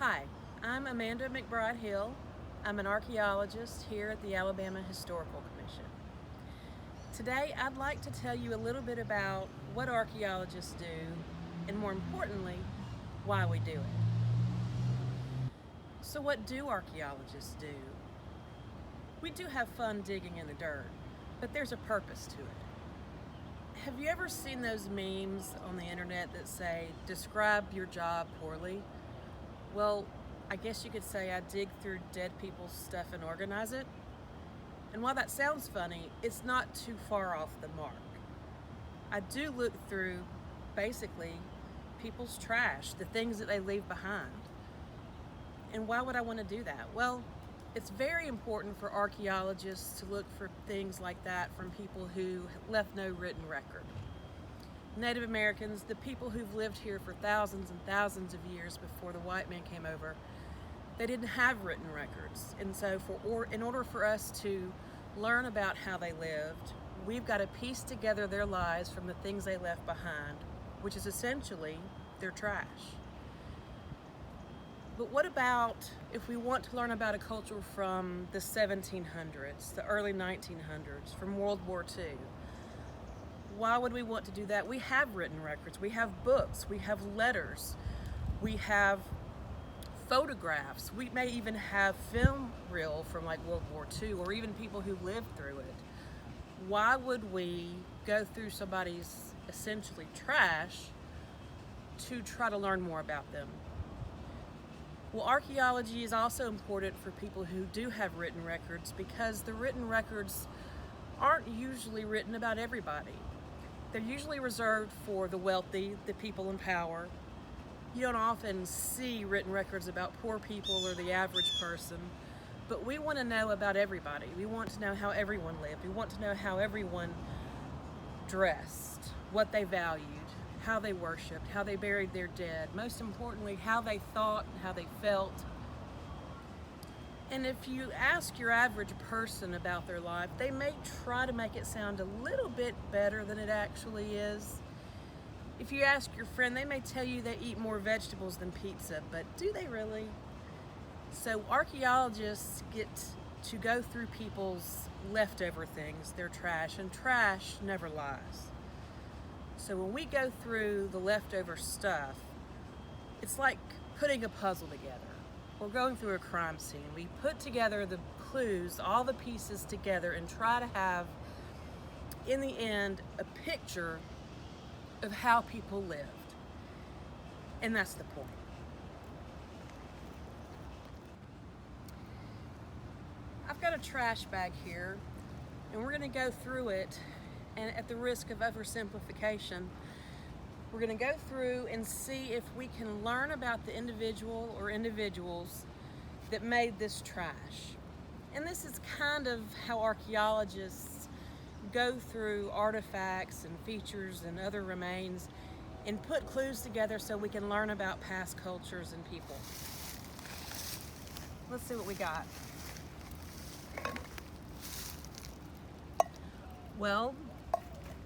Hi, I'm Amanda McBride Hill. I'm an archaeologist here at the Alabama Historical Commission. Today I'd like to tell you a little bit about what archaeologists do and, more importantly, why we do it. So what do archaeologists do? We do have fun digging in the dirt, but there's a purpose to it. Have you ever seen those memes on the internet that say, "Describe your job poorly"? Well, I guess you could say I dig through dead people's stuff and organize it. And while that sounds funny, it's not too far off the mark. I do look through, basically, people's trash, the things that they leave behind. And why would I want to do that? Well, it's very important for archaeologists to look for things like that from people who left no written record. Native Americans, the people who've lived here for thousands and thousands of years before the white man came over, they didn't have written records. And so in order for us to learn about how they lived, we've got to piece together their lives from the things they left behind, which is essentially their trash. But what about if we want to learn about a culture from the 1700s, the early 1900s, from World War II? Why would we want to do that? We have written records, we have books, we have letters, we have photographs, we may even have film reel from like World War II or even people who lived through it. Why would we go through somebody's essentially trash to try to learn more about them? Well, archaeology is also important for people who do have written records because the written records aren't usually written about everybody. They're usually reserved for the wealthy, the people in power. You don't often see written records about poor people or the average person, but we want to know about everybody. We want to know how everyone lived. We want to know how everyone dressed, what they valued, how they worshiped, how they buried their dead, most importantly, how they thought and how they felt. And if you ask your average person about their life, they may try to make it sound a little bit better than it actually is. If you ask your friend, they may tell you they eat more vegetables than pizza, but do they really? So archaeologists get to go through people's leftover things, their trash, and trash never lies. So when we go through the leftover stuff, it's like putting a puzzle together. We're going through a crime scene. We put together the clues, all the pieces together, and try to have, in the end, a picture of how people lived. And that's the point. I've got a trash bag here, and we're going to go through it, and at the risk of oversimplification, we're going to go through and see if we can learn about the individual or individuals that made this trash. And this is kind of how archaeologists go through artifacts and features and other remains and put clues together so we can learn about past cultures and people. Let's see what we got. Well,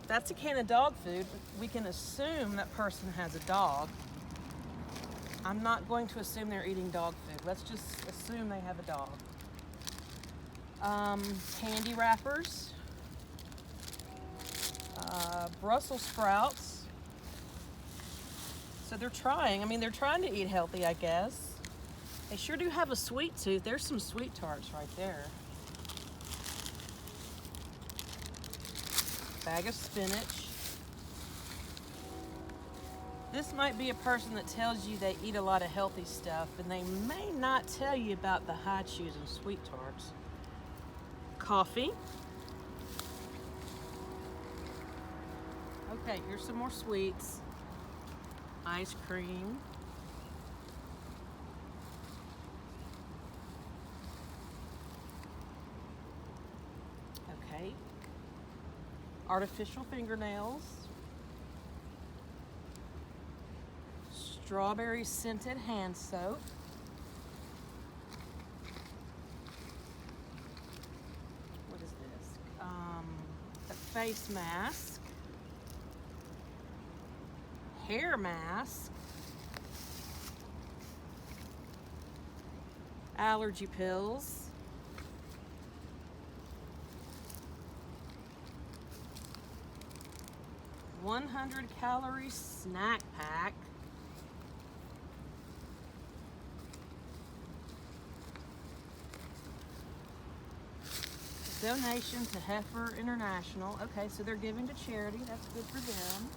that's a can of dog food. We can assume that person has a dog. I'm not going to assume they're eating dog food. Let's just assume they have a dog. Candy wrappers. Brussels sprouts. So they're trying to eat healthy, I guess. They sure do have a sweet tooth. There's some sweet tarts right there. Bag of spinach. This might be a person that tells you they eat a lot of healthy stuff, and they may not tell you about the high chews and sweet tarts. Coffee. Okay, here's some more sweets. Ice cream. Okay. Artificial fingernails. Strawberry scented hand soap. What is this? A face mask. Hair mask. allergy pills. $100-calorie snack pack. Donation to Heifer International. Okay, so they're giving to charity. That's good for them.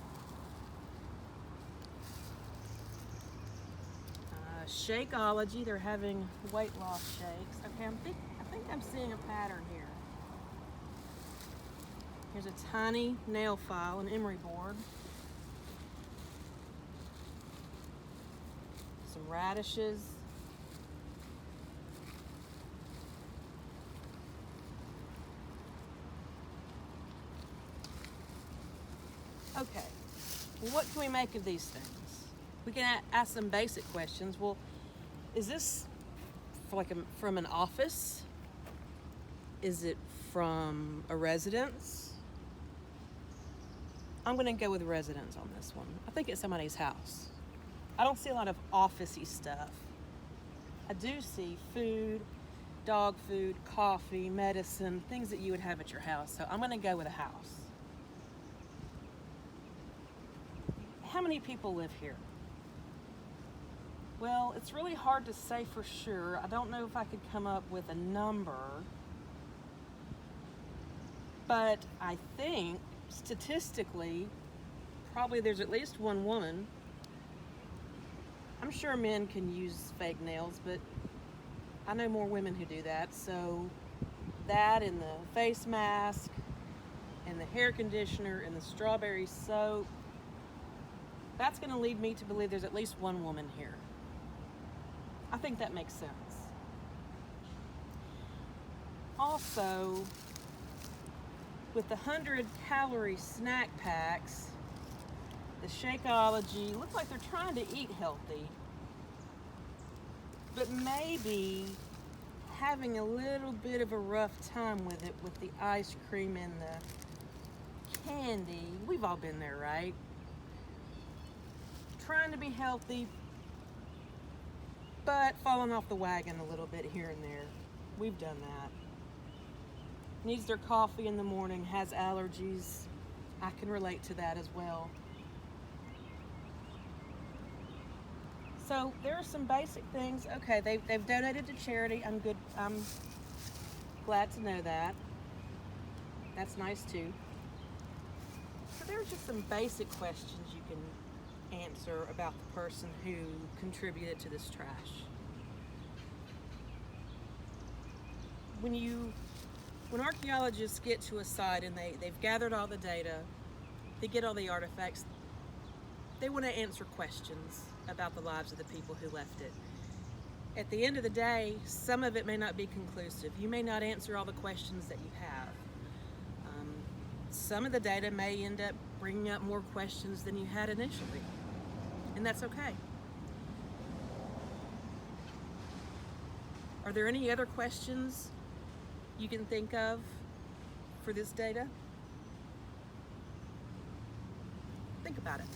Shakeology. They're having weight loss shakes. Okay, I think I'm seeing a pattern here. Here's a tiny nail file, an emery board. Some radishes. Okay, well, what can we make of these things? We can ask some basic questions. Well, is this from an office? Is it from a residence? I'm gonna go with residence on this one. I think it's somebody's house. I don't see a lot of office-y stuff. I do see food, dog food, coffee, medicine, things that you would have at your house. So I'm gonna go with a house. How many people live here? Well, it's really hard to say for sure. I don't know if I could come up with a number, but I think statistically, probably there's at least one woman. I'm sure men can use fake nails, but I know more women who do that. So that and the face mask and the hair conditioner and the strawberry soap, that's going to lead me to believe there's at least one woman here. I think that makes sense. Also, with the 100-calorie snack packs, the Shakeology, look like they're trying to eat healthy, but maybe having a little bit of a rough time with it with the ice cream and the candy. We've all been there, right? Trying to be healthy, but falling off the wagon a little bit here and there. We've done that. Needs their coffee in the morning, has allergies. I can relate to that as well. So there are some basic things. Okay, they've donated to charity. I'm good. I'm glad to know that. That's nice too. So there are just some basic questions you can answer about the person who contributed to this trash. When archaeologists get to a site and they've gathered all the data, they get all the artifacts, they want to answer questions about the lives of the people who left it. At the end of the day, some of it may not be conclusive. You may not answer all the questions that you have. Some of the data may end up bringing up more questions than you had initially, and that's okay. Are there any other questions you can think of for this data? Think about it.